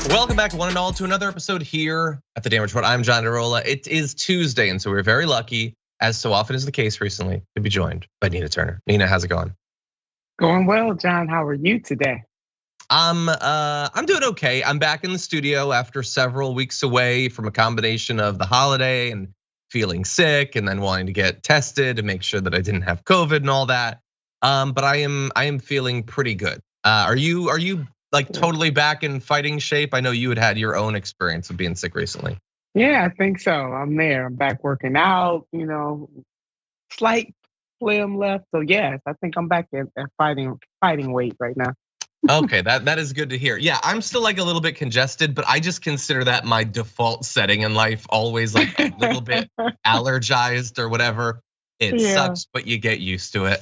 Welcome back, one and all, to another episode here at the Damage Report. I'm John DeRola. It is Tuesday, and so we're very lucky, as so often is the case recently, to be joined by Nina Turner. Nina, how's it going? Going well, John. How are you today? I'm doing okay. I'm back in the studio after several weeks away from a combination of the holiday and feeling sick, and then wanting to get tested to make sure that I didn't have COVID and all that. But I am feeling pretty good. Are you like totally back in fighting shape? I know you had your own experience of being sick recently. Yeah, I think so. I'm there. I'm back working out, slight phlegm left. So yes, I think I'm back at fighting weight right now. Okay, that is good to hear. Yeah, I'm still like a little bit congested, but I just consider that my default setting in life, always like a little bit allergized or whatever. It sucks, but you get used to it.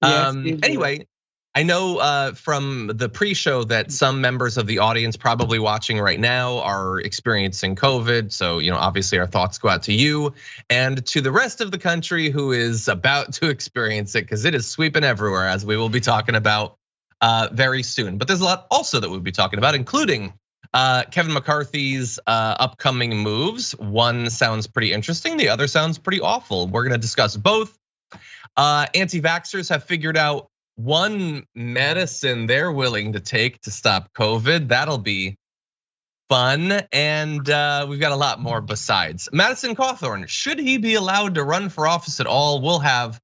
Yes, Anyway, I know from the pre-show that some members of the audience probably watching right now are experiencing COVID. So, obviously our thoughts go out to you and to the rest of the country who is about to experience it, because it is sweeping everywhere, as we will be talking about very soon. But there's a lot also that we'll be talking about, including Kevin McCarthy's upcoming moves. One sounds pretty interesting, the other sounds pretty awful. We're gonna discuss both. Anti-vaxxers have figured out one medicine they're willing to take to stop COVID. That'll be fun. And we've got a lot more besides. Madison Cawthorn, should he be allowed to run for office at all? We'll have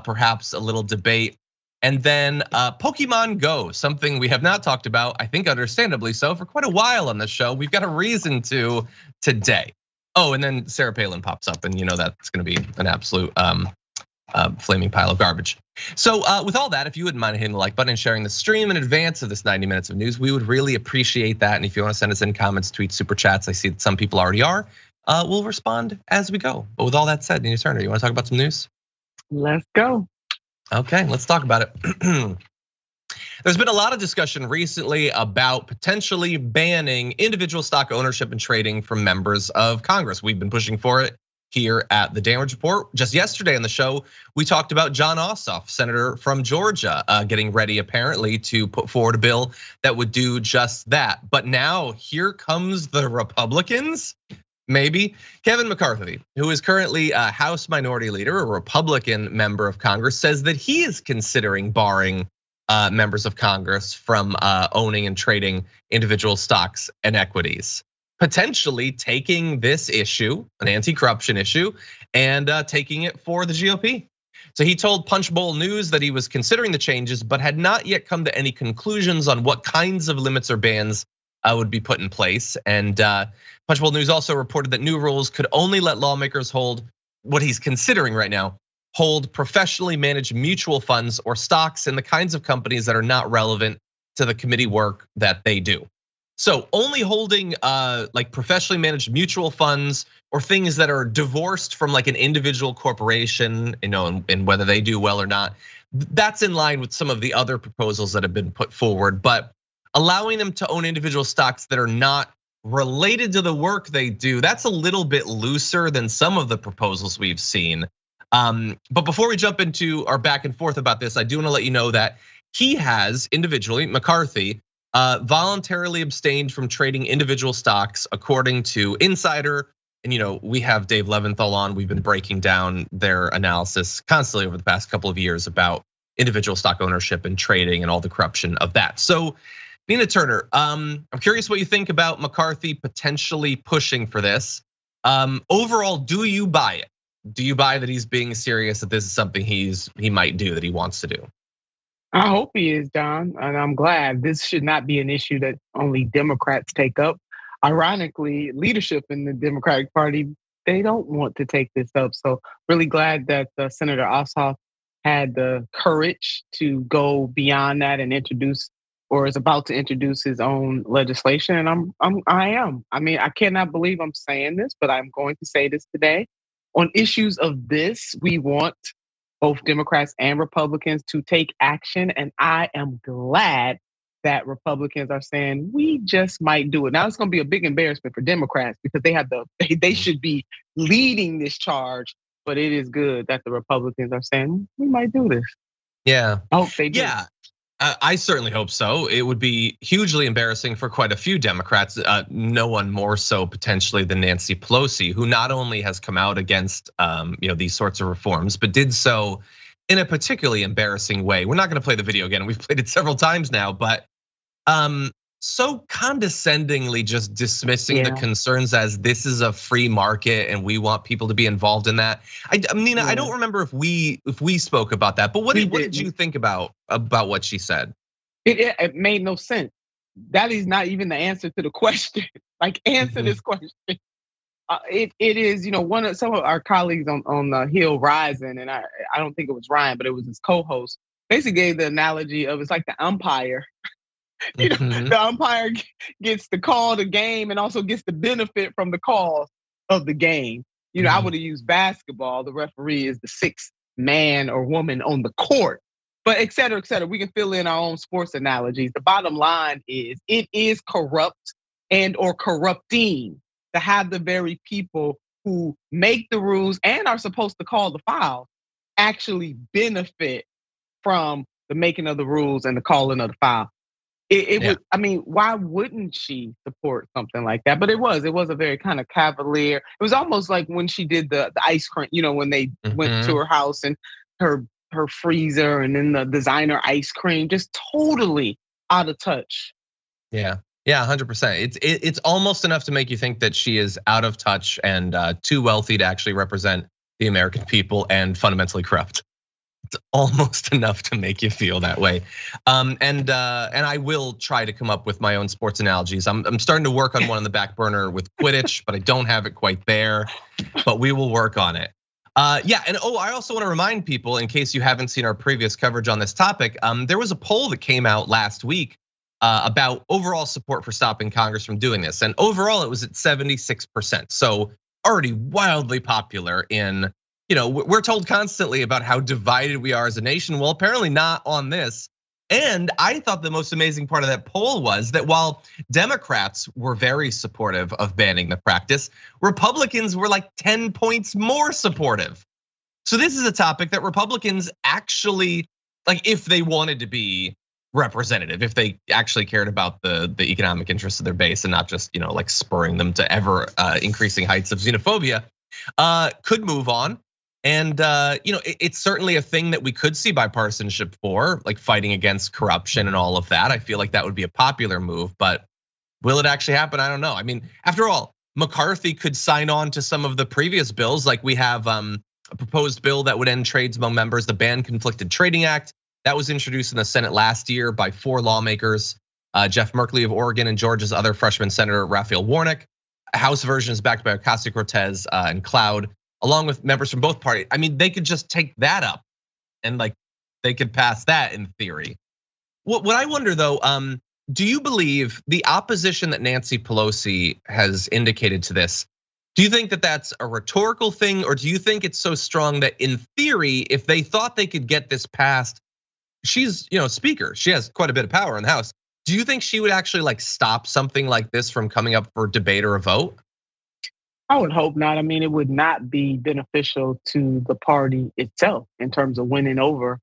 perhaps a little debate. And then Pokemon Go, something we have not talked about, I think understandably so, for quite a while on the show. We've got a reason to today. Oh, and then Sarah Palin pops up, and that's gonna be an absolute flaming pile of garbage. So with all that, if you wouldn't mind hitting the like button and sharing the stream in advance of this 90 minutes of news, we would really appreciate that. And if you want to send us in comments, tweets, super chats, I see that some people already are. We'll respond as we go. But with all that said, Nina Turner, you want to talk about some news? Let's go. Okay, let's talk about it. There's been a lot of discussion recently about potentially banning individual stock ownership and trading from members of Congress. We've been pushing for it here at the Damage Report. Just yesterday on the show, we talked about Jon Ossoff, senator from Georgia, getting ready apparently to put forward a bill that would do just that. But now here comes the Republicans. Maybe Kevin McCarthy, who is currently a House Minority Leader, a Republican member of Congress, says that he is considering barring members of Congress from owning and trading individual stocks and equities, potentially taking this issue, an anti-corruption issue, and taking it for the GOP. So he told Punchbowl News that he was considering the changes, but had not yet come to any conclusions on what kinds of limits or bans would be put in place. And Punchbowl News also reported that new rules could only let lawmakers hold what he's considering right now, hold professionally managed mutual funds or stocks in the kinds of companies that are not relevant to the committee work that they do. So only holding like professionally managed mutual funds or things that are divorced from like an individual corporation, and whether they do well or not, that's in line with some of the other proposals that have been put forward. But allowing them to own individual stocks that are not related to the work they do, that's a little bit looser than some of the proposals we've seen. But before we jump into our back and forth about this, I do want to let you know that he has individually, McCarthy, voluntarily abstained from trading individual stocks, according to Insider. And we have Dave Leventhal on. We've been breaking down their analysis constantly over the past couple of years about individual stock ownership and trading and all the corruption of that. So, Nina Turner, I'm curious what you think about McCarthy potentially pushing for this. Overall, do you buy it? Do you buy that he's being serious, that this is something he might do, that he wants to do? I hope he is, John, and I'm glad. This should not be an issue that only Democrats take up. Ironically, leadership in the Democratic Party, they don't want to take this up. So really glad that Senator Ossoff had the courage to go beyond that and introduce, or is about to introduce, his own legislation. And I am. I mean, I cannot believe I'm saying this, but I'm going to say this today. On issues of this, we want both Democrats and Republicans to take action. And I am glad that Republicans are saying we just might do it. Now it's gonna be a big embarrassment for Democrats because they should be leading this charge, but it is good that the Republicans are saying we might do this. Yeah. I hope they do. Yeah. I certainly hope so. It would be hugely embarrassing for quite a few Democrats. No one more so potentially than Nancy Pelosi, who not only has come out against these sorts of reforms, but did so in a particularly embarrassing way. We're not going to play the video again. We've played it several times now, but so condescendingly just dismissing the concerns as this is a free market and we want people to be involved in that. Nina, I don't remember if we spoke about that, but what did you think about what she said? It made no sense. That is not even the answer to the question. Like, answer this question. It is, some of our colleagues on the Hill Rising, and I don't think it was Ryan, but it was his co-host, basically gave the analogy of it's like the umpire. The umpire gets to call the game and also gets the benefit from the call of the game. I would have used basketball. The referee is the sixth man or woman on the court, but et cetera, et cetera. We can fill in our own sports analogies. The bottom line is it is corrupt and or corrupting to have the very people who make the rules and are supposed to call the foul actually benefit from the making of the rules and the calling of the foul. Why wouldn't she support something like that? But it was a very kind of cavalier. It was almost like when she did the ice cream, when they went to her house and her freezer and then the designer ice cream, just totally out of touch. Yeah, 100%. It's almost enough to make you think that she is out of touch and too wealthy to actually represent the American people and fundamentally corrupt. It's almost enough to make you feel that way. And I will try to come up with my own sports analogies. I'm starting to work on one on the back burner with Quidditch, but I don't have it quite there. But we will work on it. And I also want to remind people, in case you haven't seen our previous coverage on this topic, there was a poll that came out last week about overall support for stopping Congress from doing this. And overall, it was at 76%. So already wildly popular in. We're told constantly about how divided we are as a nation. Well, apparently not on this. And I thought the most amazing part of that poll was that while Democrats were very supportive of banning the practice, Republicans were like 10 points more supportive. So this is a topic that Republicans actually, like, if they wanted to be representative, if they actually cared about the economic interests of their base and not just, like spurring them to ever increasing heights of xenophobia, could move on. And it's certainly a thing that we could see bipartisanship for, like fighting against corruption and all of that. I feel like that would be a popular move, but will it actually happen? I don't know. I mean, after all, McCarthy could sign on to some of the previous bills. Like we have a proposed bill that would end trades among members, the Ban Conflicted Trading Act. That was introduced in the Senate last year by 4 lawmakers, Jeff Merkley of Oregon and Georgia's other freshman senator, Raphael Warnock. House version is backed by Ocasio-Cortez and Cloud, along with members from both parties. I mean, they could just take that up and like they could pass that in theory. What I wonder though, do you believe the opposition that Nancy Pelosi has indicated to this, do you think that that's a rhetorical thing, or do you think it's so strong that in theory, if they thought they could get this passed, she's speaker, she has quite a bit of power in the House. Do you think she would actually like stop something like this from coming up for debate or a vote? I would hope not. I mean, it would not be beneficial to the party itself in terms of winning over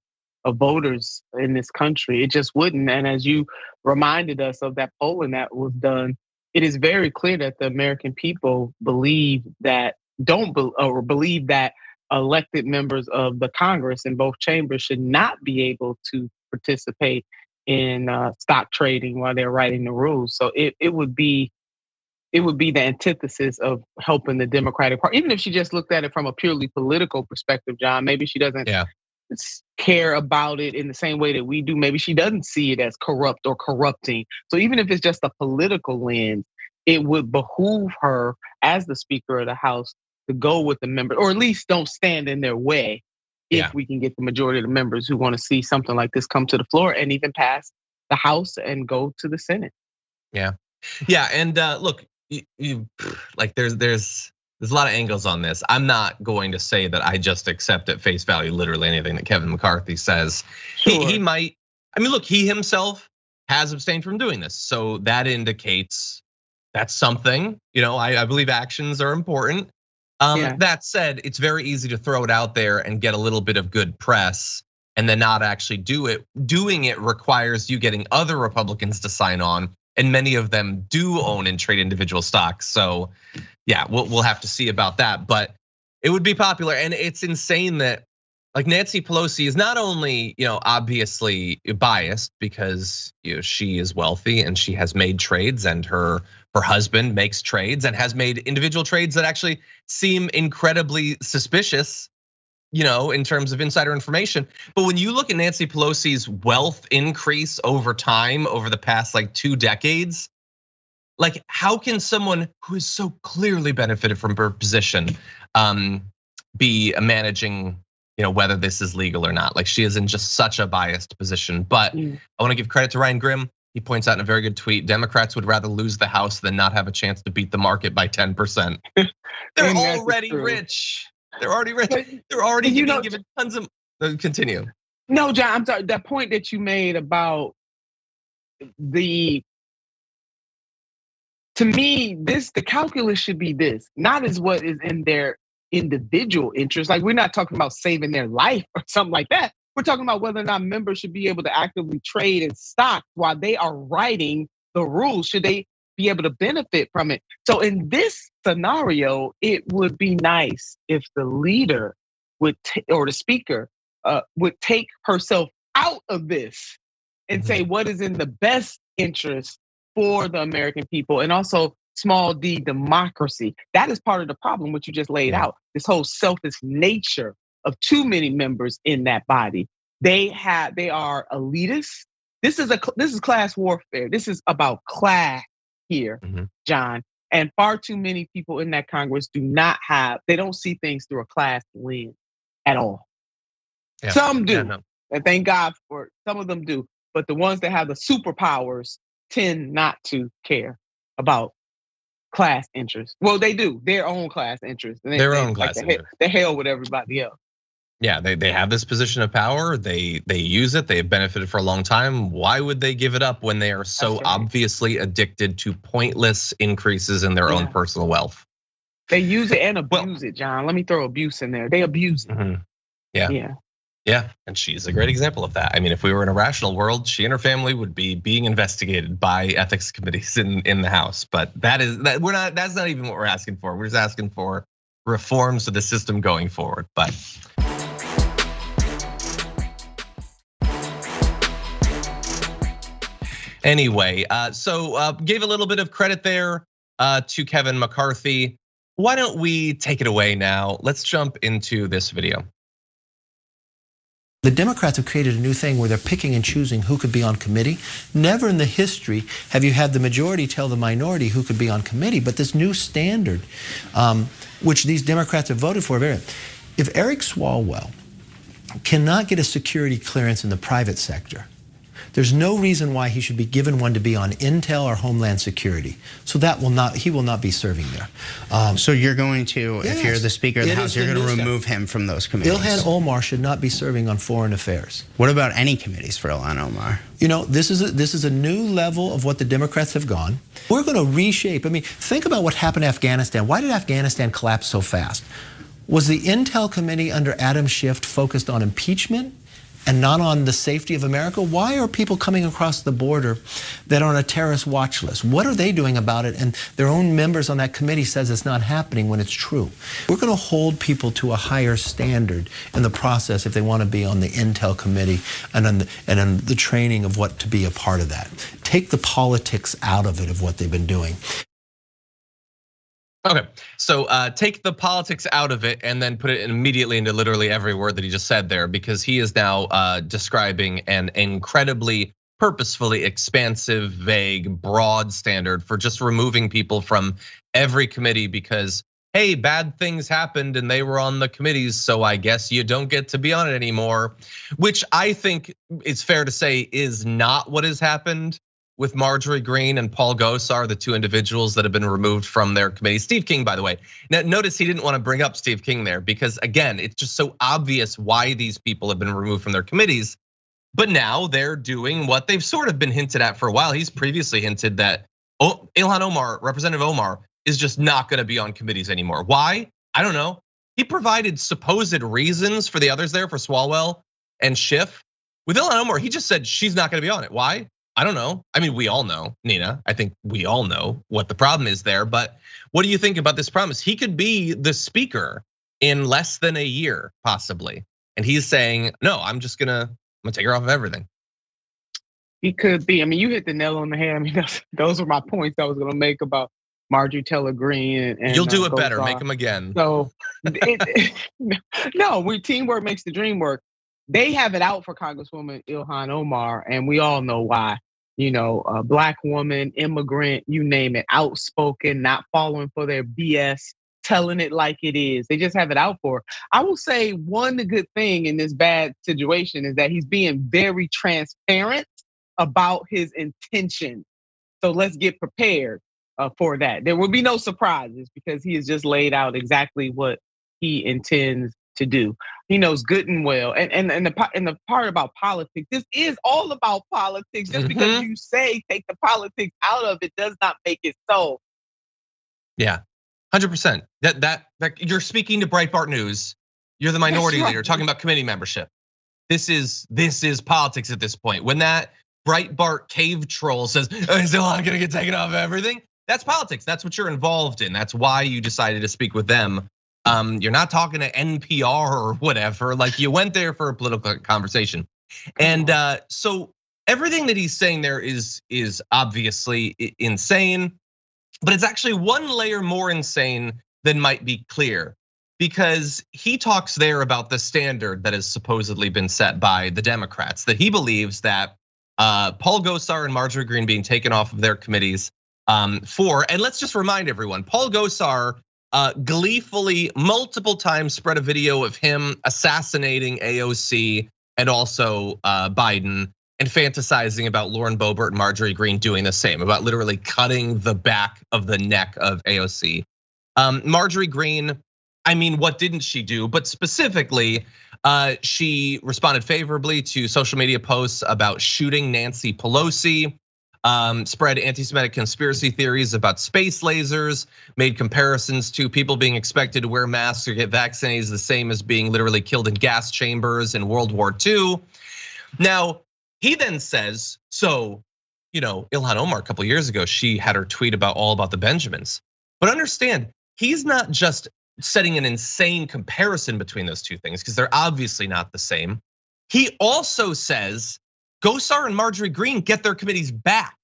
voters in this country. It just wouldn't. And as you reminded us of that polling that was done, it is very clear that the American people believe that elected members of the Congress in both chambers should not be able to participate in stock trading while they're writing the rules. So it would be the antithesis of helping the Democratic Party. Even if she just looked at it from a purely political perspective, John, maybe she doesn't care about it in the same way that we do. Maybe she doesn't see it as corrupt or corrupting. So even if it's just a political lens, it would behoove her as the Speaker of the House to go with the members, or at least don't stand in their way if we can get the majority of the members who want to see something like this come to the floor and even pass the House and go to the Senate. Yeah, and look, like there's a lot of angles on this. I'm not going to say that I just accept at face value literally anything that Kevin McCarthy says. Sure. He might. I mean, look, he himself has abstained from doing this, so that indicates that's something. I believe actions are important. That said, it's very easy to throw it out there and get a little bit of good press and then not actually do it. Doing it requires you getting other Republicans to sign on, and many of them do own and trade individual stocks. So yeah, we'll have to see about that, but it would be popular. And it's insane that like Nancy Pelosi is not only, obviously biased because she is wealthy and she has made trades, and her husband makes trades and has made individual trades that actually seem incredibly suspicious, in terms of insider information. But when you look at Nancy Pelosi's wealth increase over time, over the past like 2 decades, like how can someone who is so clearly benefited from her position be managing, whether this is legal or not? Like she is in just such a biased position. But I want to give credit to Ryan Grimm. He points out in a very good tweet, Democrats would rather lose the House than not have a chance to beat the market by 10%. They're already rich. They're already rich. They're already given tons of. Continue. No, John, I'm sorry. That point that you made about to me, the calculus should be this, not as what is in their individual interest. Like we're not talking about saving their life or something like that. We're talking about whether or not members should be able to actively trade in stock while they are writing the rules. Should they be able to benefit from it? So in this scenario, it would be nice if the leader or the speaker would take herself out of this and say what is in the best interest for the American people, and also small d democracy. That is part of the problem, which you just laid out. This whole selfish nature of too many members in that body. They are elitists. This is class warfare. This is about class here, John. And far too many people in that Congress they don't see things through a class lens at all. Yeah. Some do, and thank God for it. Some of them do. But the ones that have the superpowers tend not to care about class interests. Well, they do, their own class interests. Their own class interests. The hell with everybody else. Yeah, they have this position of power. They use it. They have benefited for a long time. Why would they give it up when they are so obviously addicted to pointless increases in their own personal wealth? They use it and abuse it, John. Let me throw abuse in there. They abuse it. Yeah, and she's a great example of that. I mean, if we were in a rational world, she and her family would be being investigated by ethics committees in the House. But that's not even what we're asking for. We're just asking for reforms to the system going forward. But anyway, so gave a little bit of credit there to Kevin McCarthy. Why don't we take it away now? Let's jump into this video. The Democrats have created a new thing where they're picking and choosing who could be on committee. Never in the history have you had the majority tell the minority who could be on committee, but this new standard, which these Democrats have voted for, if Eric Swalwell cannot get a security clearance in the private sector, there's no reason why he should be given one to be on Intel or Homeland Security. So he will not be serving there. So you're going to, if you're the Speaker of the House, you're going to remove him from those committees. Ilhan Omar should not be serving on foreign affairs. What about any committees for Ilhan Omar? This is a new level of what the Democrats have gone. We're going to reshape. I mean, think about what happened to Afghanistan. Why did Afghanistan collapse so fast? Was the Intel Committee under Adam Schiff focused on impeachment and not on the safety of America? Why are people coming across the border that are on a terrorist watch list? What are they doing about it? And their own members on that committee says it's not happening when it's true. We're going to hold people to a higher standard in the process if they want to be on the Intel Committee and on the training of what to be a part of that. Take the politics out of it of what they've been doing. Okay, so take the politics out of it and then put it immediately into literally every word that he just said there, because he is now describing an incredibly purposefully expansive, vague, broad standard for just removing people from every committee because, hey, bad things happened and they were on the committees, so I guess you don't get to be on it anymore, which I think it's fair to say is not what has happened with Marjorie Greene and Paul Gosar, the two individuals that have been removed from their committee. Steve King, by the way. Now, notice he didn't want to bring up Steve King there because, again, it's just so obvious why these people have been removed from their committees. But now they're doing what they've sort of been hinted at for a while. He's previously hinted that Ilhan Omar, Representative Omar, is just not going to be on committees anymore. Why? I don't know. He provided supposed reasons for the others there, for Swalwell and Schiff. With Ilhan Omar, he just said she's not gonna be on it. Why? I don't know. I mean, we all know, Nina. I think we all know what the problem is there. But what do you think about this promise? He could be the speaker in less than a year, possibly. And he's saying, no, I'm gonna take her off of everything. He could be. I mean, you hit the nail on the head. I mean, those are my points I was gonna make about Marjorie Taylor Greene and you'll do it better. Gosar. Make them again. So, no, teamwork makes the dream work. They have it out for Congresswoman Ilhan Omar, and we all know why. You know, a Black woman, immigrant, you name it, outspoken, not falling for their BS, telling it like it is. They just have it out for her. I will say one good thing in this bad situation is that he's being very transparent about his intention. So let's get prepared for that. There will be no surprises because he has just laid out exactly what he intends to do. He knows good and well. And the part about politics, this is all about politics. Just because you say take the politics out of it does not make it so. Yeah, 100%. That you're speaking to Breitbart News. You're the minority leader talking about committee membership. This is politics at this point. When that Breitbart cave troll says, is Ilhan gonna get taken off of everything? That's politics. That's what you're involved in. That's why you decided to speak with them. You're not talking to NPR or whatever. Like you went there for a political conversation. And so everything that he's saying there is obviously insane, but it's actually one layer more insane than might be clear. Because he talks there about the standard that has supposedly been set by the Democrats, that he believes that Paul Gosar and Marjorie Greene being taken off of their committees for, and let's just remind everyone, Paul Gosar gleefully multiple times spread a video of him assassinating AOC and also Biden and fantasizing about Lauren Boebert and Marjorie Greene doing the same, about literally cutting the back of the neck of AOC. Marjorie Greene, I mean, what didn't she do? But specifically, she responded favorably to social media posts about shooting Nancy Pelosi, spread anti-Semitic conspiracy theories about space lasers, made comparisons to people being expected to wear masks or get vaccinated the same as being literally killed in gas chambers in World War II. Now, he then says, so, Ilhan Omar a couple years ago, she had her tweet about all about the Benjamins. But understand, he's not just setting an insane comparison between those two things because they're obviously not the same. He also says Gosar and Marjorie Greene get their committees back.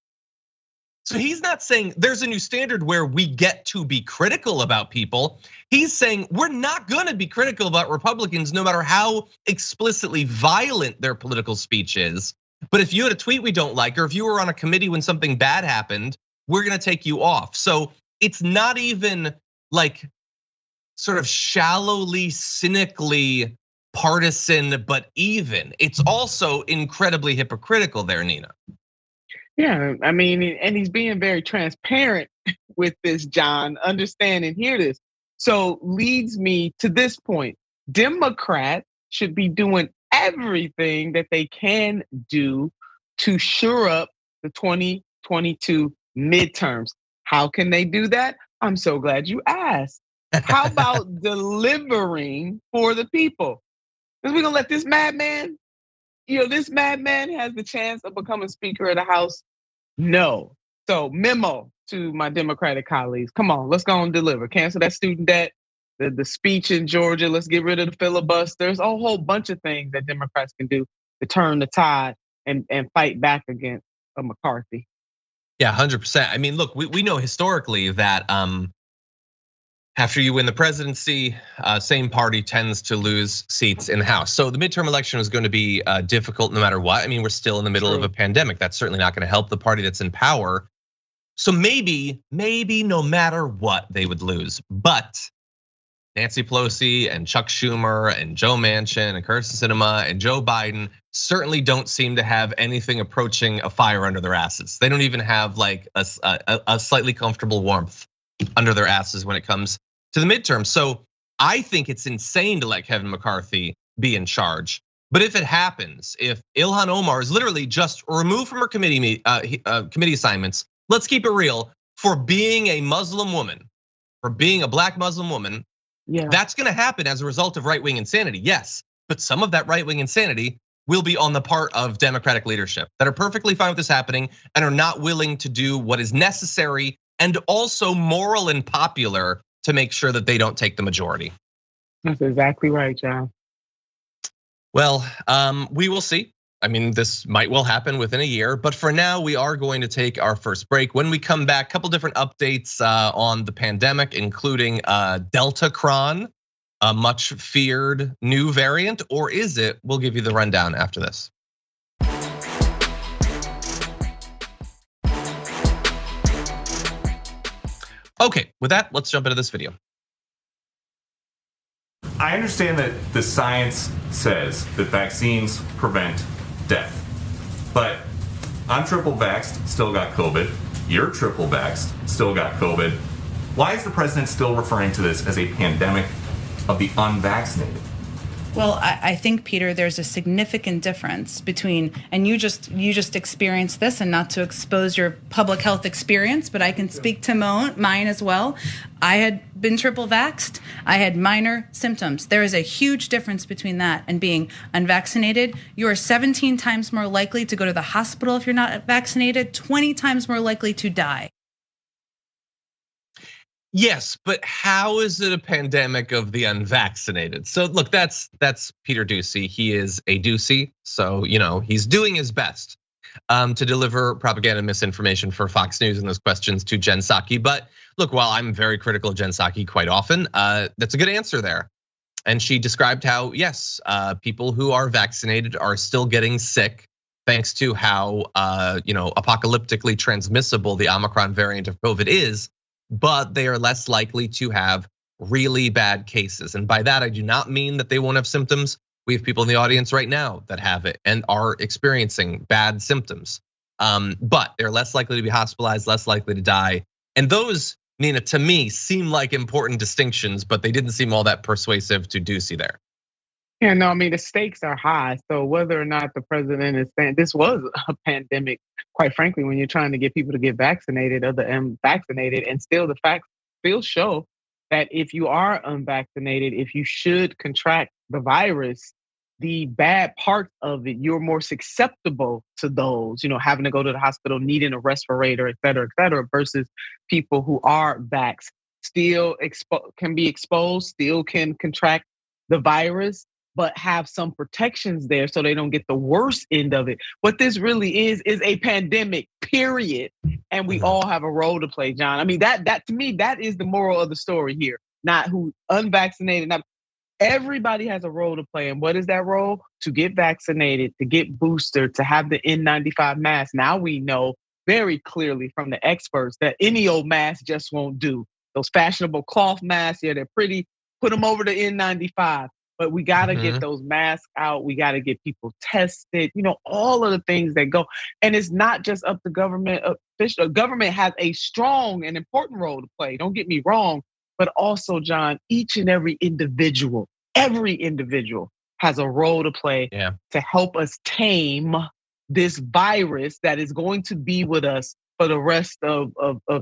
So he's not saying there's a new standard where we get to be critical about people. He's saying we're not gonna be critical about Republicans no matter how explicitly violent their political speech is. But if you had a tweet we don't like, or if you were on a committee when something bad happened, we're gonna take you off. So it's not even like sort of shallowly, cynically partisan, but even. It's also incredibly hypocritical there, Nina. Yeah, I mean, and he's being very transparent with this, John. Understand and hear this. So leads me to this point. Democrats should be doing everything that they can do to shore up the 2022 midterms. How can they do that? I'm so glad you asked. How about delivering for the people? Because we're gonna let this madman, this madman has the chance of becoming Speaker of the House? No. So memo to my Democratic colleagues, come on, let's go and deliver. Cancel that student debt, the speech in Georgia, let's get rid of the filibusters, a whole bunch of things that Democrats can do to turn the tide and fight back against McCarthy. Yeah, 100%. I mean, look, we know historically that after you win the presidency, same party tends to lose seats in the House. So the midterm election is going to be difficult no matter what. I mean, we're still in the middle of a pandemic. That's certainly not going to help the party that's in power. So maybe no matter what, they would lose. But Nancy Pelosi and Chuck Schumer and Joe Manchin and Kyrsten Sinema and Joe Biden certainly don't seem to have anything approaching a fire under their asses. They don't even have like a slightly comfortable warmth under their asses when it comes to the midterm. So I think it's insane to let Kevin McCarthy be in charge. But if it happens, if Ilhan Omar is literally just removed from her committee assignments, let's keep it real, for being a Muslim woman, for being a Black Muslim woman, that's gonna happen as a result of right-wing insanity, yes. But some of that right-wing insanity will be on the part of Democratic leadership that are perfectly fine with this happening and are not willing to do what is necessary and also moral and popular to make sure that they don't take the majority. That's exactly right, John. Well, we will see. I mean, this might well happen within a year, but for now, we are going to take our first break. When we come back, a couple different updates on the pandemic, including Deltacron, a much feared new variant, or is it? We'll give you the rundown after this. Okay, with that, let's jump into this video. I understand that the science says that vaccines prevent death, but I'm triple vaxxed, still got COVID. You're triple vaxxed, still got COVID. Why is the president still referring to this as a pandemic of the unvaccinated? Well, I think, Peter, there's a significant difference between, and you just experienced this, and not to expose your public health experience, but I can speak to mine as well. I had been triple vaxxed. I had minor symptoms. There is a huge difference between that and being unvaccinated. You are 17 times more likely to go to the hospital if you're not vaccinated, 20 times more likely to die. Yes, but how is it a pandemic of the unvaccinated? So look, that's Peter Doocy. He is a Doocy, so he's doing his best to deliver propaganda and misinformation for Fox News and those questions to Jen Psaki. But look, while I'm very critical of Jen Psaki quite often, that's a good answer there. And she described how, yes, people who are vaccinated are still getting sick thanks to how apocalyptically transmissible the Omicron variant of COVID is. But they are less likely to have really bad cases. And by that, I do not mean that they won't have symptoms. We have people in the audience right now that have it and are experiencing bad symptoms. But they're less likely to be hospitalized, less likely to die. And those, Nina, to me, seem like important distinctions, but they didn't seem all that persuasive to Doocy there. Yeah, no, I mean, the stakes are high. So whether or not the president is saying this was a pandemic, quite frankly, when you're trying to get people to get vaccinated or the unvaccinated, and still the facts still show that if you are unvaccinated, if you should contract the virus, the bad parts of it, you're more susceptible to those, having to go to the hospital, needing a respirator, et cetera, versus people who are vaxxed, still can be exposed, still can contract the virus, but have some protections there so they don't get the worst end of it. What this really is a pandemic, period. And we all have a role to play, John. I mean, that to me, that is the moral of the story here. Not who unvaccinated, everybody has a role to play. And what is that role? To get vaccinated, to get boosted, to have the N95 mask. Now we know very clearly from the experts that any old mask just won't do. Those fashionable cloth masks, yeah, they're pretty, put them over the N95. But we gotta get those masks out. We gotta get people tested, all of the things that go. And it's not just up to government officials. Government has a strong and important role to play, don't get me wrong. But also, John, each and every individual has a role to play to help us tame this virus that is going to be with us for the rest of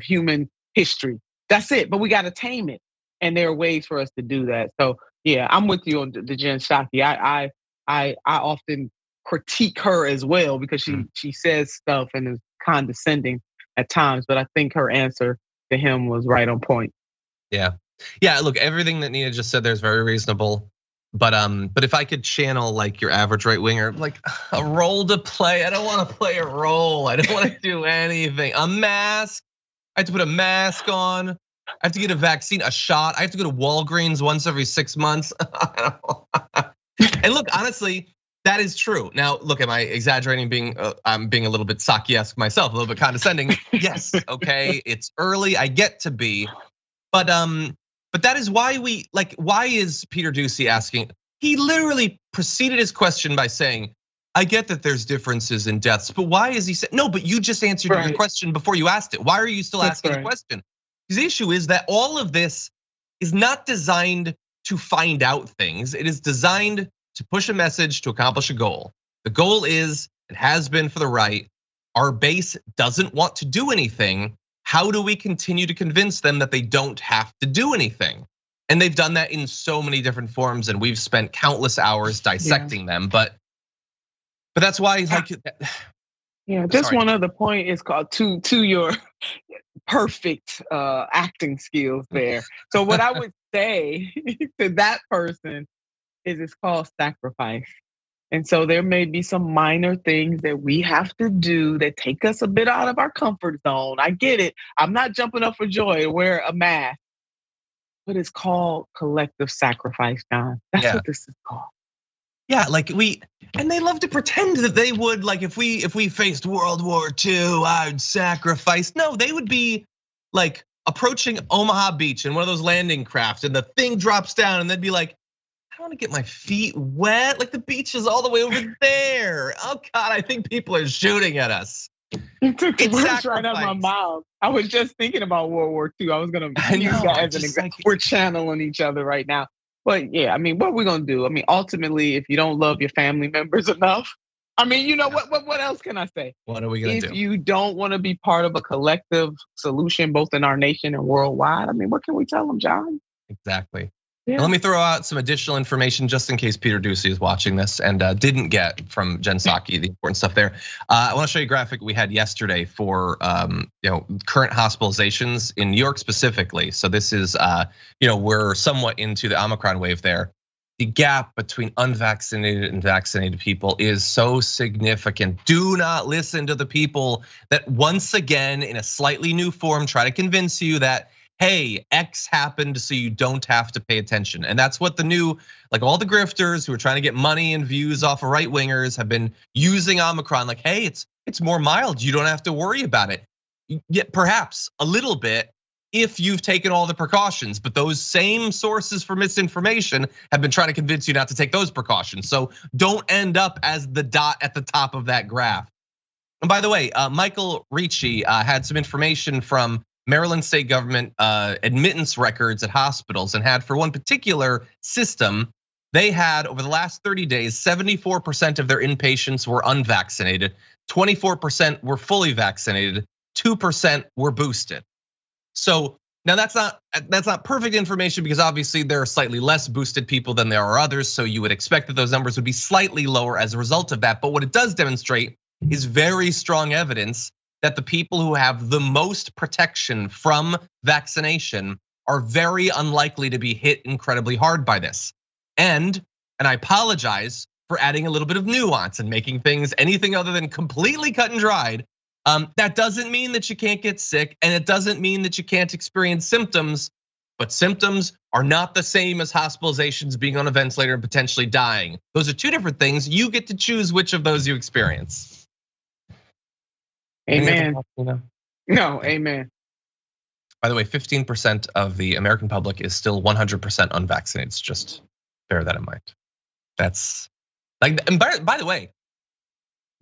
human history. That's it, but we gotta tame it. And there are ways for us to do that. So yeah, I'm with you on the Jen Psaki. I often critique her as well because she says stuff and is condescending at times, but I think her answer to him was right on point. Yeah, look, everything that Nina just said there is very reasonable. But if I could channel like your average right winger, like a role to play, I don't want to play a role. I don't want to do anything. A mask, I have to put a mask on. I have to get a vaccine, a shot. I have to go to Walgreens once every 6 months. And look, honestly, that is true. Now, look, am I exaggerating? I'm being a little bit Psaki-esque myself, a little bit condescending. Yes, okay, it's early. I get to be, but that is why why is Peter Doocy asking? He literally preceded his question by saying, "I get that there's differences in deaths, but why is he saying no? But you just answered your question before you asked it. Why are you still asking the question?" The issue is that all of this is not designed to find out things. It is designed to push a message to accomplish a goal. The goal is, it has been for the right, our base doesn't want to do anything. How do we continue to convince them that they don't have to do anything? And they've done that in so many different forms, and we've spent countless hours dissecting them. But But that's why he's like, yeah. Just one other point is called to your perfect acting skills there. So what I would say to that person is it's called sacrifice. And so there may be some minor things that we have to do that take us a bit out of our comfort zone. I get it. I'm not jumping up for joy to wear a mask, but it's called collective sacrifice, John. That's what this is called. Yeah, like and they love to pretend that they would, like, if we faced World War II, I'd sacrifice. No, they would be like approaching Omaha Beach in one of those landing craft, and the thing drops down, and they'd be like, I don't want to get my feet wet. Like, the beach is all the way over there. Oh God, I think people are shooting at us. You took the words right out of my mouth. I was just thinking about World War II. I was gonna use that as an example. We're channeling each other right now. But yeah, I mean, what are we gonna do? I mean, ultimately, if you don't love your family members enough, I mean, you know, what else can I say? What are we gonna do? If you don't want to be part of a collective solution, both in our nation and worldwide, I mean, what can we tell them, John? Exactly. Yeah. Let me throw out some additional information just in case Peter Ducey is watching this and didn't get from Jen Psaki the important stuff there. I want to show you a graphic we had yesterday for current hospitalizations in New York specifically. So this is we're somewhat into the Omicron wave there. The gap between unvaccinated and vaccinated people is so significant. Do not listen to the people that once again in a slightly new form try to convince you that, hey, X happened so you don't have to pay attention. And that's what the new, like all the grifters who are trying to get money and views off of right wingers have been using Omicron. Like, hey, it's more mild. You don't have to worry about it. Yet perhaps a little bit if you've taken all the precautions, but those same sources for misinformation have been trying to convince you not to take those precautions. So don't end up as the dot at the top of that graph. And by the way, Michael Ricci had some information from Maryland state government admittance records at hospitals and had for one particular system, they had over the last 30 days, 74% of their inpatients were unvaccinated, 24% were fully vaccinated, 2% were boosted. So now that's not perfect information because obviously there are slightly less boosted people than there are others. So you would expect that those numbers would be slightly lower as a result of that. But what it does demonstrate is very strong evidence that the people who have the most protection from vaccination are very unlikely to be hit incredibly hard by this. And I apologize for adding a little bit of nuance and making things anything other than completely cut and dried. That doesn't mean that you can't get sick, and it doesn't mean that you can't experience symptoms, but symptoms are not the same as hospitalizations, being on a ventilator and potentially dying. Those are two different things. You get to choose which of those you experience. Amen. No, amen. By the way, 15% of the American public is still 100% unvaccinated. Just bear that in mind. That's like, and by the way,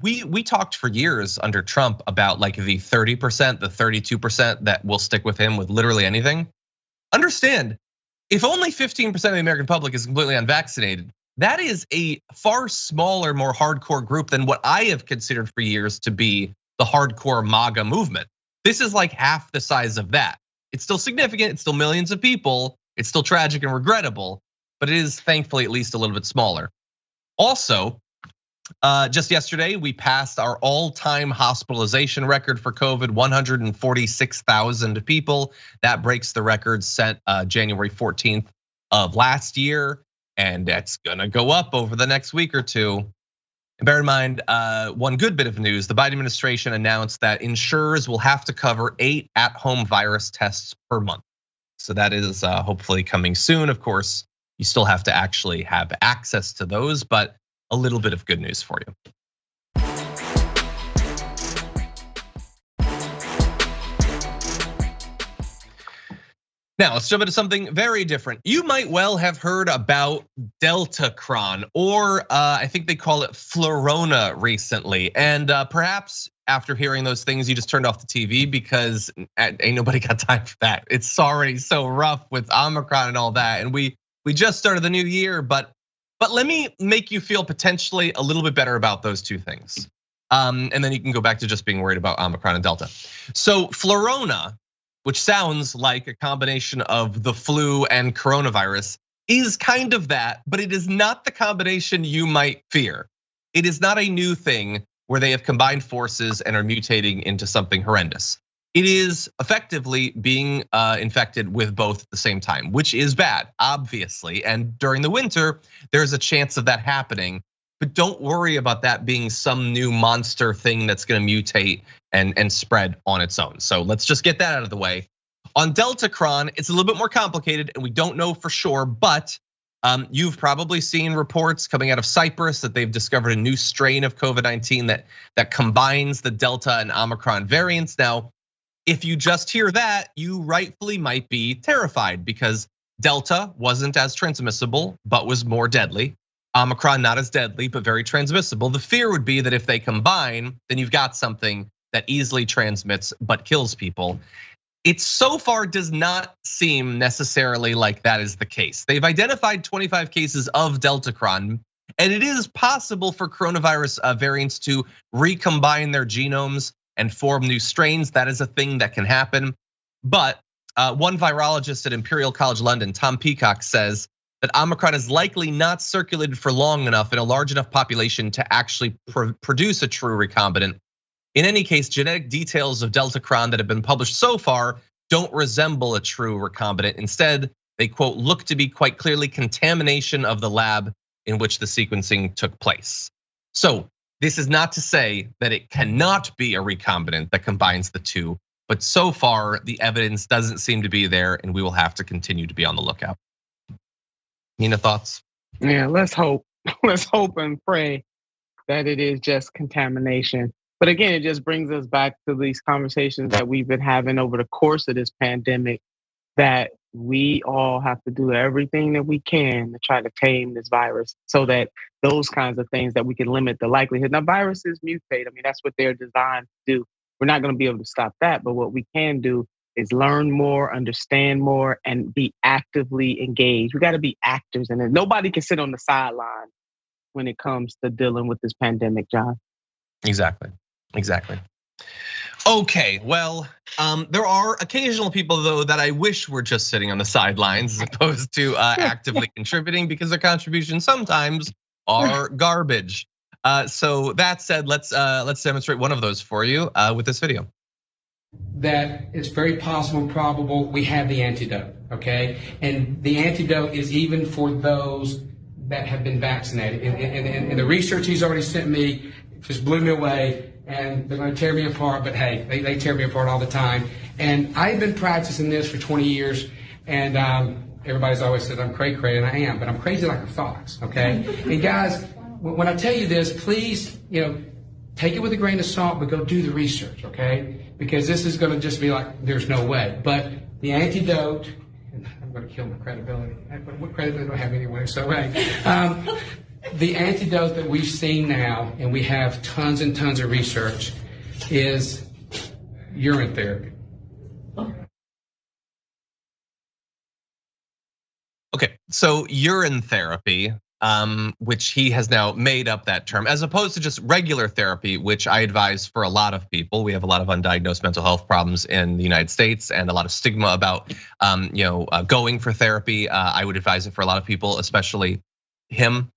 we talked for years under Trump about like the 30%, the 32% that will stick with him with literally anything. Understand, if only 15% of the American public is completely unvaccinated, that is a far smaller, more hardcore group than what I have considered for years to be the hardcore MAGA movement. This is like half the size of that. It's still significant, it's still millions of people, it's still tragic and regrettable, but it is thankfully at least a little bit smaller. Also, just yesterday, we passed our all-time hospitalization record for COVID, 146,000 people. That breaks the record set January 14th of last year, and that's gonna go up over the next week or two. Bear in mind, one good bit of news, the Biden administration announced that insurers will have to cover 8 at-home virus tests per month. So that is hopefully coming soon. Of course, you still have to actually have access to those, but a little bit of good news for you. Now let's jump into something very different. You might well have heard about Deltacron, or I think they call it Florona recently. And perhaps after hearing those things, you just turned off the TV because ain't nobody got time for that. It's already so rough with Omicron and all that. And we just started the new year, but let me make you feel potentially a little bit better about those two things. And then you can go back to just being worried about Omicron and Delta. So Florona, which sounds like a combination of the flu and coronavirus, is kind of that, but it is not the combination you might fear. it is not a new thing where they have combined forces and are mutating into something horrendous. It is effectively being infected with both at the same time, which is bad, obviously. And during the winter, there's a chance of that happening. But don't worry about that being some new monster thing that's gonna mutate and spread on its own. So let's just get that out of the way. On Deltacron, it's a little bit more complicated and we don't know for sure, but you've probably seen reports coming out of Cyprus that they've discovered a new strain of COVID-19 that combines the Delta and Omicron variants. Now, if you just hear that, you rightfully might be terrified because Delta wasn't as transmissible, but was more deadly. Omicron, not as deadly, but very transmissible. The fear would be that if they combine, then you've got something that easily transmits but kills people. It so far does not seem necessarily like that is the case. They've identified 25 cases of Deltacron, and it is possible for coronavirus variants to recombine their genomes and form new strains. That is a thing that can happen. But one virologist at Imperial College London, Tom Peacock, says that Omicron is likely not circulated for long enough in a large enough population to actually produce a true recombinant. In any case, genetic details of Deltacron that have been published so far don't resemble a true recombinant. Instead, they quote, look to be quite clearly contamination of the lab in which the sequencing took place. So this is not to say that it cannot be a recombinant that combines the two, but so far the evidence doesn't seem to be there and we will have to continue to be on the lookout. Nina, thoughts? Yeah, let's hope. Let's hope and pray that it is just contamination. But again, it just brings us back to these conversations that we've been having over the course of this pandemic, that we all have to do everything that we can to try to tame this virus so that those kinds of things that we can limit the likelihood. Now, viruses mutate. I mean, that's what they're designed to do. We're not going to be able to stop that, but what we can do is learn more, understand more, and be actively engaged. We got to be actors in it. Nobody can sit on the sideline when it comes to dealing with this pandemic, John. Exactly. Okay, well, there are occasional people though that I wish were just sitting on the sidelines as opposed to actively contributing, because their contributions sometimes are garbage. So that said, let's demonstrate one of those for you with this video. That it's very possible and probable we have the antidote, okay? And the antidote is even for those that have been vaccinated. And the research he's already sent me just blew me away. And they're going to tear me apart, but hey, they tear me apart all the time. And I've been practicing this for 20 years, and everybody's always said I'm cray-cray, and I am, but I'm crazy like a fox, okay? And guys, when I tell you this, please, take it with a grain of salt, but go do the research, okay? Because this is going to just be like, there's no way. But the antidote, and I'm going to kill my credibility. What credibility do I have anyway? So, hey. The antidote that we've seen now, and we have tons and tons of research, is urine therapy. Okay, so urine therapy, which he has now made up that term, as opposed to just regular therapy, which I advise for a lot of people. We have a lot of undiagnosed mental health problems in the United States and a lot of stigma about going for therapy. I would advise it for a lot of people, especially him.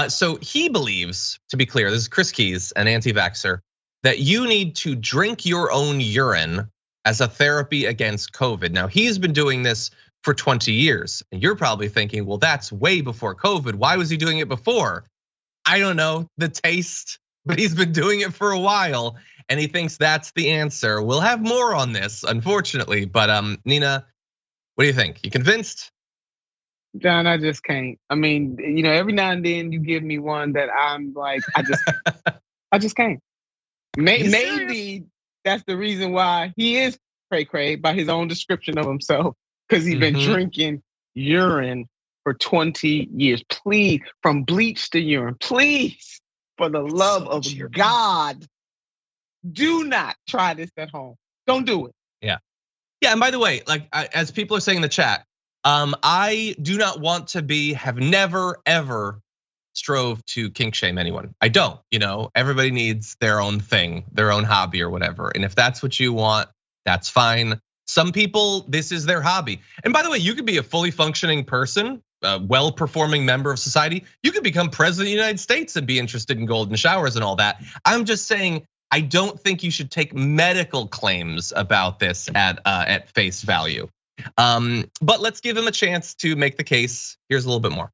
So he believes, to be clear, this is Chris Keys, an anti-vaxxer, that you need to drink your own urine as a therapy against COVID. Now, he's been doing this for 20 years. And you're probably thinking, well, that's way before COVID. Why was he doing it before? I don't know, the taste, but he's been doing it for a while and he thinks that's the answer. We'll have more on this, unfortunately. But Nina, what do you think? You convinced? John, I just can't. I mean, every now and then you give me one that I'm like, I just can't. Maybe that's the reason why he is cray-cray by his own description of himself, because he's been drinking urine for 20 years. Please, from bleach to urine, please, for the love of God, do not try this at home. Don't do it. Yeah. And by the way, like as people are saying in the chat, I do not want to have never, ever strove to kink shame anyone. I don't, everybody needs their own thing, their own hobby or whatever. And if that's what you want, that's fine. Some people, this is their hobby. And by the way, you could be a fully functioning person well-performing member of society. You could become president of the United States and be interested in golden showers and all that. I'm just saying, I don't think you should take medical claims about this at face value. But let's give him a chance to make the case. Here's a little bit more.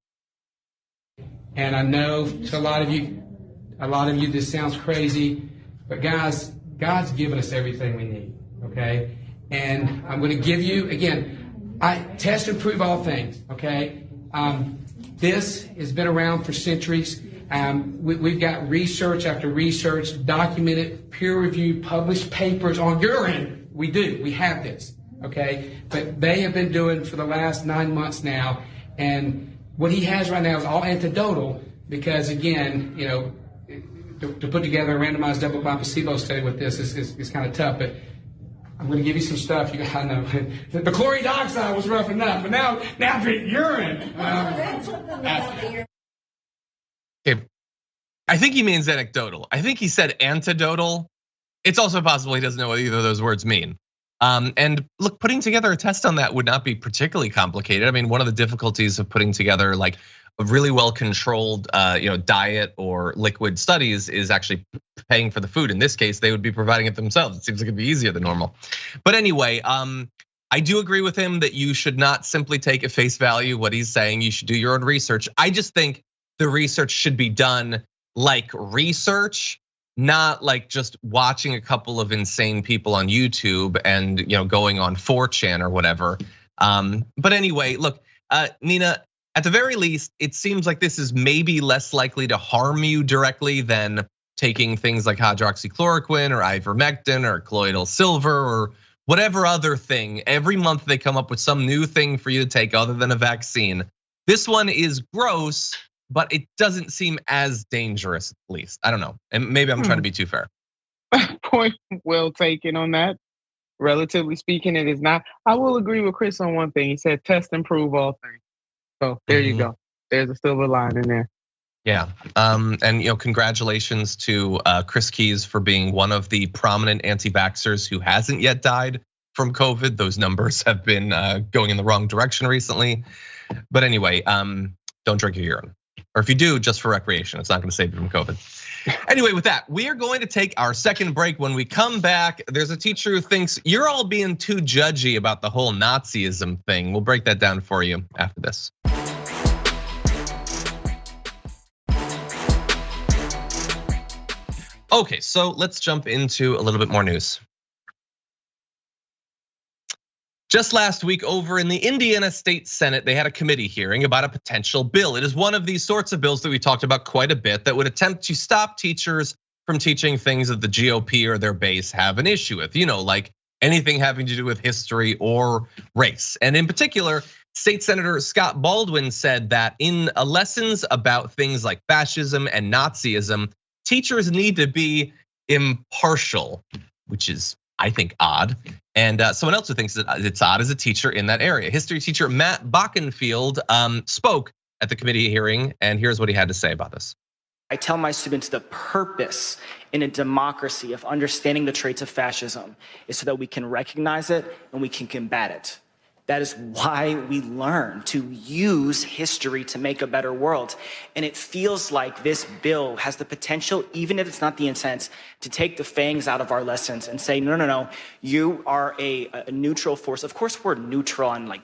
And I know to a lot of you, this sounds crazy, but guys, God's given us everything we need, okay? And I'm going to give you, again, I test and prove all things, okay? This has been around for centuries. We've got research after research, documented, peer-reviewed, published papers on urine. We do. We have this, okay? But they have been doing for the last 9 months now, and what he has right now is all anecdotal because, again, you know, to put together a randomized double-blind placebo study with this is kind of tough. But I'm going to give you some stuff. You gotta know the chlorine dioxide was rough enough, but now drink urine. Okay, I think he means anecdotal. I think he said antidotal. It's also possible he doesn't know what either of those words mean. And look, putting together a test on that would not be particularly complicated. I mean, one of the difficulties of putting together like a really well-controlled, diet or liquid studies is actually paying for the food. In this case, they would be providing it themselves. It seems like it'd be easier than normal. But anyway, I do agree with him that you should not simply take at face value what he's saying. You should do your own research. I just think the research should be done like research, not like just watching a couple of insane people on YouTube and going on 4chan or whatever. But anyway, look, Nina, at the very least, it seems like this is maybe less likely to harm you directly than taking things like hydroxychloroquine or ivermectin or colloidal silver or whatever other thing. Every month they come up with some new thing for you to take other than a vaccine. This one is gross, but it doesn't seem as dangerous, at least. I don't know, and maybe I'm trying to be too fair. Point well taken on that. Relatively speaking, it is not. I will agree with Chris on one thing. He said test and prove all things. So there you go. There's a silver line in there. Yeah, and congratulations to Chris Keys for being one of the prominent anti-vaxxers who hasn't yet died from COVID. Those numbers have been going in the wrong direction recently. But anyway, don't drink your urine. Or if you do, just for recreation. It's not going to save you from COVID. Anyway, with that, we are going to take our second break. When we come back, there's a teacher who thinks you're all being too judgy about the whole Nazism thing. We'll break that down for you after this. Okay, so let's jump into a little bit more news. Just last week over in the Indiana State Senate, they had a committee hearing about a potential bill. It is one of these sorts of bills that we talked about quite a bit that would attempt to stop teachers from teaching things that the GOP or their base have an issue with, like anything having to do with history or race. And in particular, State Senator Scott Baldwin said that in lessons about things like fascism and Nazism, teachers need to be impartial, which is, I think, odd. And someone else who thinks that it's odd is a teacher in that area. History teacher Matt Bockenfield spoke at the committee hearing, and here's what he had to say about this. I tell my students the purpose in a democracy of understanding the traits of fascism is so that we can recognize it and we can combat it. That is why we learn to use history to make a better world. And it feels like this bill has the potential, even if it's not the intent, to take the fangs out of our lessons and say, no, you are a neutral force. Of course, we're neutral on like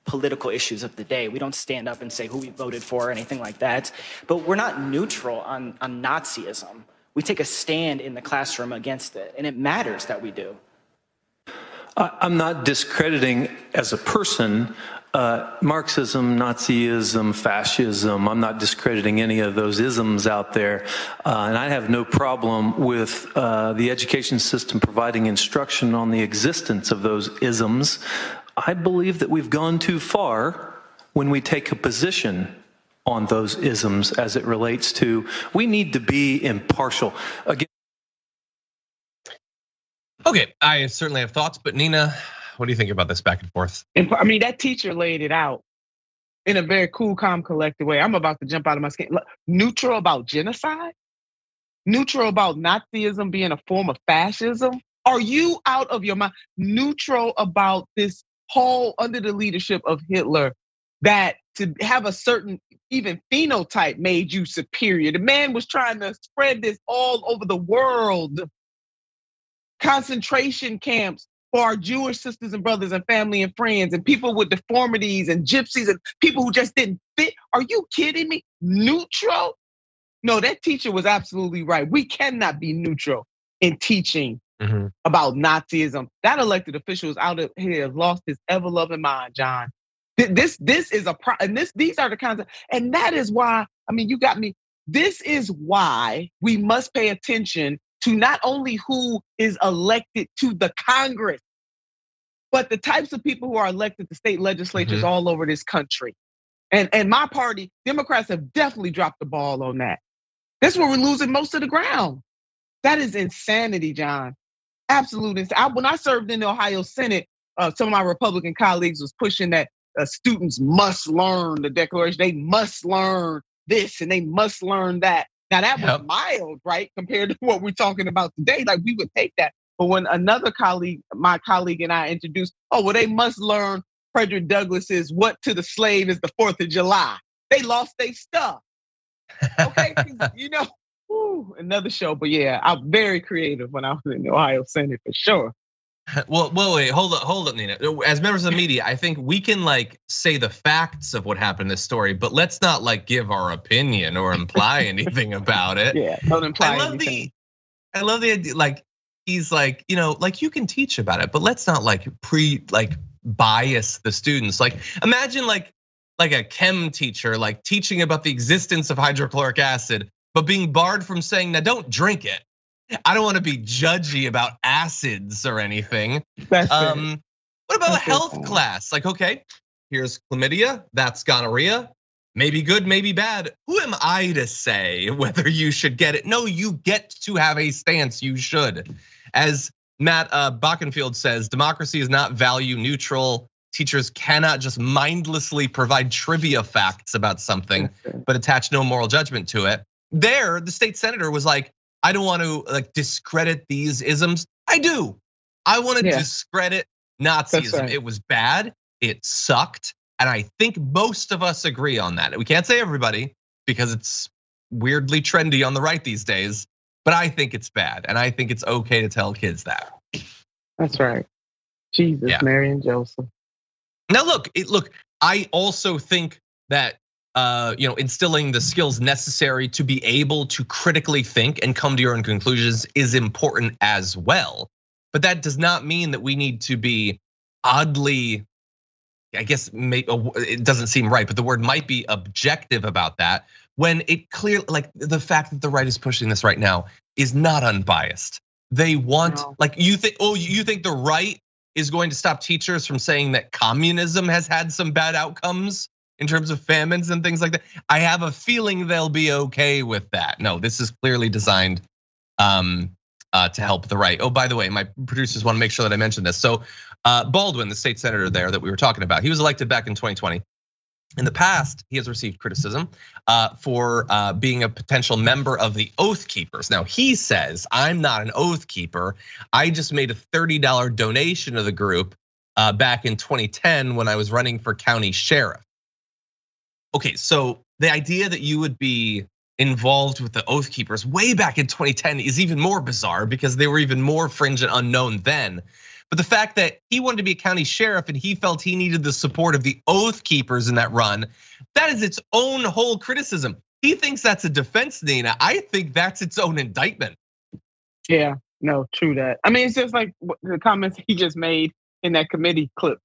political issues of the day. We don't stand up and say who we voted for or anything like that. But we're not neutral on Nazism. We take a stand in the classroom against it. And it matters that we do. I'm not discrediting as a person Marxism, Nazism, fascism. I'm not discrediting any of those isms out there. And I have no problem with the education system providing instruction on the existence of those isms. I believe that we've gone too far when we take a position on those isms as it relates to, we need to be impartial. Again. Okay, I certainly have thoughts, but Nina, what do you think about this back and forth? I mean, that teacher laid it out in a very cool, calm, collected way. I'm about to jump out of my skin. Neutral about genocide? Neutral about Nazism being a form of fascism? Are you out of your mind? Neutral about this whole, under the leadership of Hitler, that to have a certain even phenotype made you superior. The man was trying to spread this all over the world. Concentration camps for our Jewish sisters and brothers and family and friends and people with deformities and gypsies and people who just didn't fit. Are you kidding me? Neutral? No, that teacher was absolutely right. We cannot be neutral in teaching about Nazism. That elected official is out of here, has lost his ever-loving mind, John. This is and these are the kinds of, and that is why, I mean, you got me. This is why we must pay attention to not only who is elected to the Congress, but the types of people who are elected to state legislatures all over this country. And my party, Democrats, have definitely dropped the ball on that. That's where we're losing most of the ground. That is insanity, John. Absolute insanity. When I served in the Ohio Senate, some of my Republican colleagues was pushing that students must learn the Declaration. They must learn this and they must learn that. Now that was mild, right? Compared to what we're talking about today. Like we would take that. But when another colleague, my colleague and I introduced, they must learn Frederick Douglass's "What to the Slave is the 4th of July." They lost their stuff. Okay, another show. But yeah, I'm very creative when I was in the Ohio Senate for sure. Well, wait, hold up, Nina. As members of the media, I think we can say the facts of what happened in this story, but let's not give our opinion or imply anything about it. Yeah, don't imply anything. I love the idea, he's you can teach about it, but let's not bias the students. Imagine a chem teacher teaching about the existence of hydrochloric acid, but being barred from saying, now don't drink it. I don't want to be judgy about acids or anything. What about a health class? Okay, here's chlamydia, that's gonorrhea. Maybe good, maybe bad. Who am I to say whether you should get it? No, you get to have a stance, you should. As Matt Bockenfield says, democracy is not value neutral. Teachers cannot just mindlessly provide trivia facts about something, but attach no moral judgment to it. There, the state senator was like, I don't want to discredit these isms. I do. I want to discredit Nazism. Right. It was bad. It sucked. And I think most of us agree on that. We can't say everybody because it's weirdly trendy on the right these days, but I think it's bad. And I think it's okay to tell kids that. That's right. Jesus, Mary and Joseph. Now look, I also think that instilling the skills necessary to be able to critically think and come to your own conclusions is important as well. But that does not mean that we need to be oddly, I guess it doesn't seem right, but the word might be objective about that when it clearly, the fact that the right is pushing this right now is not unbiased. They want, you think the right is going to stop teachers from saying that communism has had some bad outcomes in terms of famines and things like that. I have a feeling they'll be okay with that. No, this is clearly designed to help the right. Oh, by the way, my producers want to make sure that I mention this. So Baldwin, the state senator there that we were talking about, he was elected back in 2020. In the past, he has received criticism for being a potential member of the Oath Keepers. Now, he says, I'm not an Oath Keeper. I just made a $30 donation to the group back in 2010 when I was running for county sheriff. Okay, so the idea that you would be involved with the Oath Keepers way back in 2010 is even more bizarre because they were even more fringe and unknown then. But the fact that he wanted to be a county sheriff and he felt he needed the support of the Oath Keepers in that run, that is its own whole criticism. He thinks that's a defense, Nina. I think that's its own indictment. Yeah, no, true that. I mean, it's just like the comments he just made in that committee clip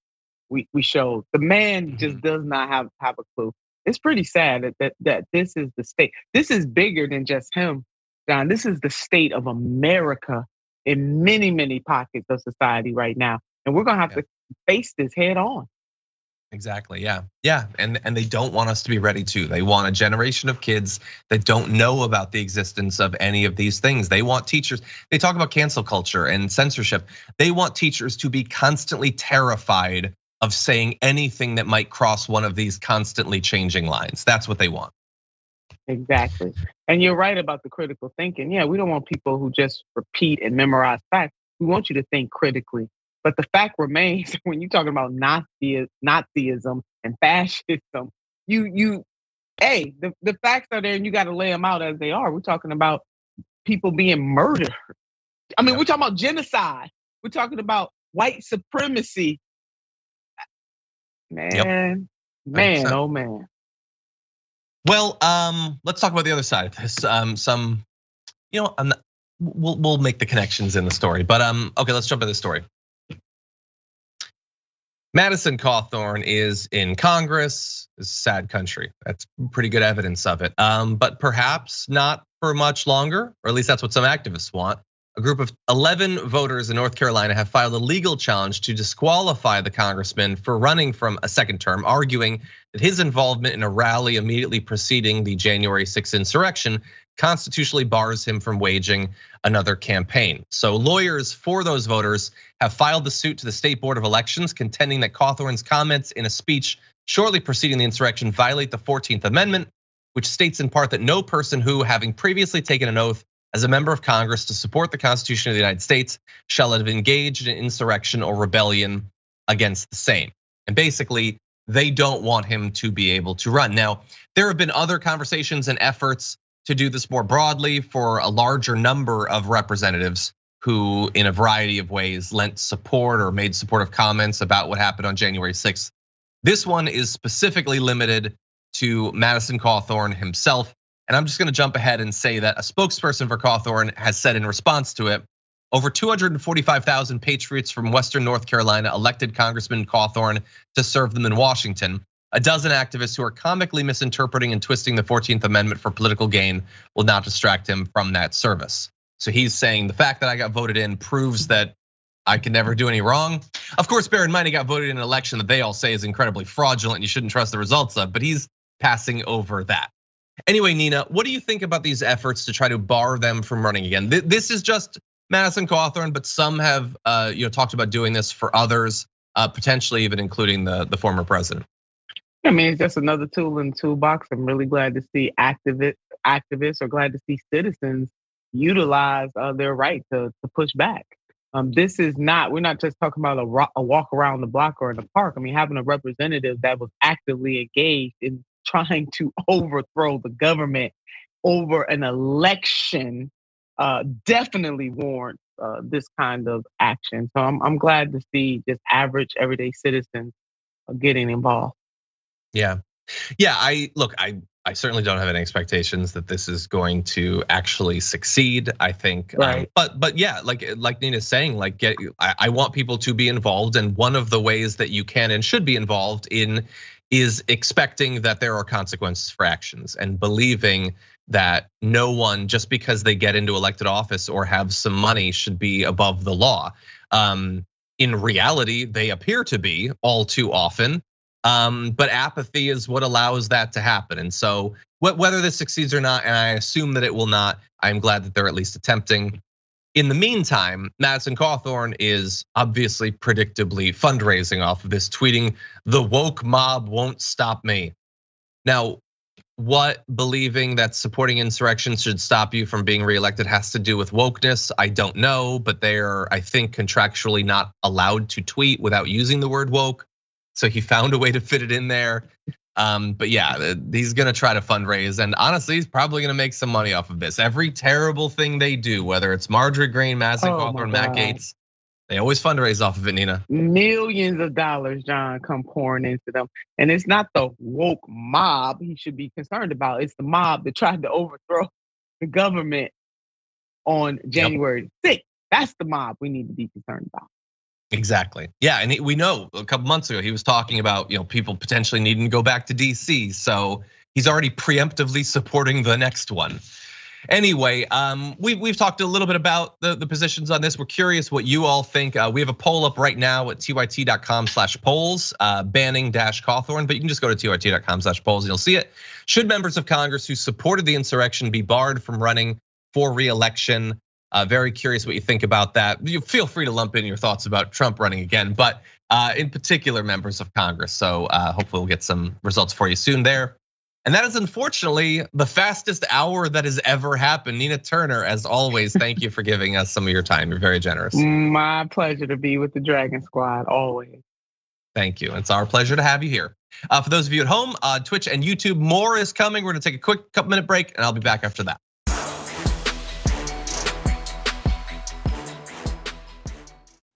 we showed. The man just does not have a clue. It's pretty sad that this is the state. This is bigger than just him, John. This is the state of America in many, many pockets of society right now. And we're gonna have to face this head on. Exactly, yeah. And they don't want us to be ready to. They want a generation of kids that don't know about the existence of any of these things. They want teachers, they talk about cancel culture and censorship. They want teachers to be constantly terrified of saying anything that might cross one of these constantly changing lines. That's what they want. Exactly. And you're right about the critical thinking. Yeah, we don't want people who just repeat and memorize facts. We want you to think critically. But the fact remains, when you're talking about Nazism and fascism, the facts are there and you got to lay them out as they are. We're talking about people being murdered. I mean, we're talking about genocide. We're talking about white supremacy. Man, oh man. Well, let's talk about the other side of this. We'll make the connections in the story, but okay, let's jump into the story. Madison Cawthorn is in Congress. It's a sad country. That's pretty good evidence of it. But perhaps not for much longer, or at least that's what some activists want. A group of 11 voters in North Carolina have filed a legal challenge to disqualify the congressman for running from a second term, arguing that his involvement in a rally immediately preceding the January 6th insurrection constitutionally bars him from waging another campaign. So lawyers for those voters have filed the suit to the State Board of Elections, contending that Cawthorn's comments in a speech shortly preceding the insurrection violate the 14th Amendment, which states in part that no person who, having previously taken an oath as a member of Congress to support the Constitution of the United States, shall have engaged in insurrection or rebellion against the same. And basically, they don't want him to be able to run. Now, there have been other conversations and efforts to do this more broadly for a larger number of representatives who, in a variety of ways, lent support or made supportive comments about what happened on January 6th. This one is specifically limited to Madison Cawthorn himself. And I'm just gonna jump ahead and say that a spokesperson for Cawthorn has said in response to it, over 245,000 patriots from Western North Carolina elected Congressman Cawthorn to serve them in Washington. A dozen activists who are comically misinterpreting and twisting the 14th Amendment for political gain will not distract him from that service. So he's saying the fact that I got voted in proves that I can never do any wrong. Of course, bear in mind he got voted in an election that they all say is incredibly fraudulent and you shouldn't trust the results of, but he's passing over that. Anyway, Nina, what do you think about these efforts to try to bar them from running again? This is just Madison Cawthorn, but some have talked about doing this for others, potentially even including the former president. I mean, it's just another tool in the toolbox. I'm really glad to see activists or glad to see citizens utilize their right to push back. This is not, we're not just talking about a walk around the block or in the park. I mean, having a representative that was actively engaged in trying to overthrow the government over an election definitely warrants this kind of action. So I'm glad to see just average everyday citizens getting involved. Yeah, I certainly don't have any expectations that this is going to actually succeed. I think, right. But yeah, like Nina's saying, I want people to be involved, and one of the ways that you can and should be involved in is expecting that there are consequences for actions and believing that no one, just because they get into elected office or have some money, should be above the law. In reality, they appear to be all too often. But apathy is what allows that to happen. And so whether this succeeds or not, and I assume that it will not, I'm glad that they're at least attempting. In the meantime, Madison Cawthorn is obviously predictably fundraising off of this, tweeting, "The woke mob won't stop me." Now, what believing that supporting insurrection should stop you from being reelected has to do with wokeness, I don't know, but they're, I think, contractually not allowed to tweet without using the word woke. So he found a way to fit it in there. But yeah, he's gonna try to fundraise, and honestly, he's probably gonna make some money off of this. Every terrible thing they do, whether it's Marjorie Greene, Madison Cawthorn, Matt Gaetz, they always fundraise off of it, Nina. Millions of dollars, John, come pouring into them. And it's not the woke mob he should be concerned about. It's the mob that tried to overthrow the government on January 6th. That's the mob we need to be concerned about. Exactly. Yeah, and we know a couple months ago he was talking about people potentially needing to go back to DC. So he's already preemptively supporting the next one. Anyway, we've talked a little bit about the positions on this. We're curious what you all think. We have a poll up right now at tyt.com/polls, banning Cawthorn, but you can just go to tyt.com/polls and you'll see it. Should members of Congress who supported the insurrection be barred from running for re-election? Very curious what you think about that. You feel free to lump in your thoughts about Trump running again, but in particular members of Congress. So hopefully we'll get some results for you soon there. And that is unfortunately the fastest hour that has ever happened. Nina Turner, as always, thank you for giving us some of your time. You're very generous. My pleasure to be with the Dragon Squad, always. Thank you. It's our pleasure to have you here. For those of you at home, Twitch and YouTube, more is coming. We're gonna take a quick couple-minute break, and I'll be back after that.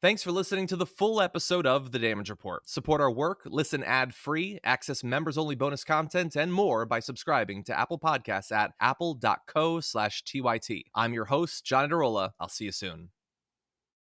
Thanks for listening to the full episode of The Damage Report. Support our work, listen ad-free, access members-only bonus content, and more by subscribing to Apple Podcasts at apple.co/TYT. I'm your host, John Adarola. I'll see you soon.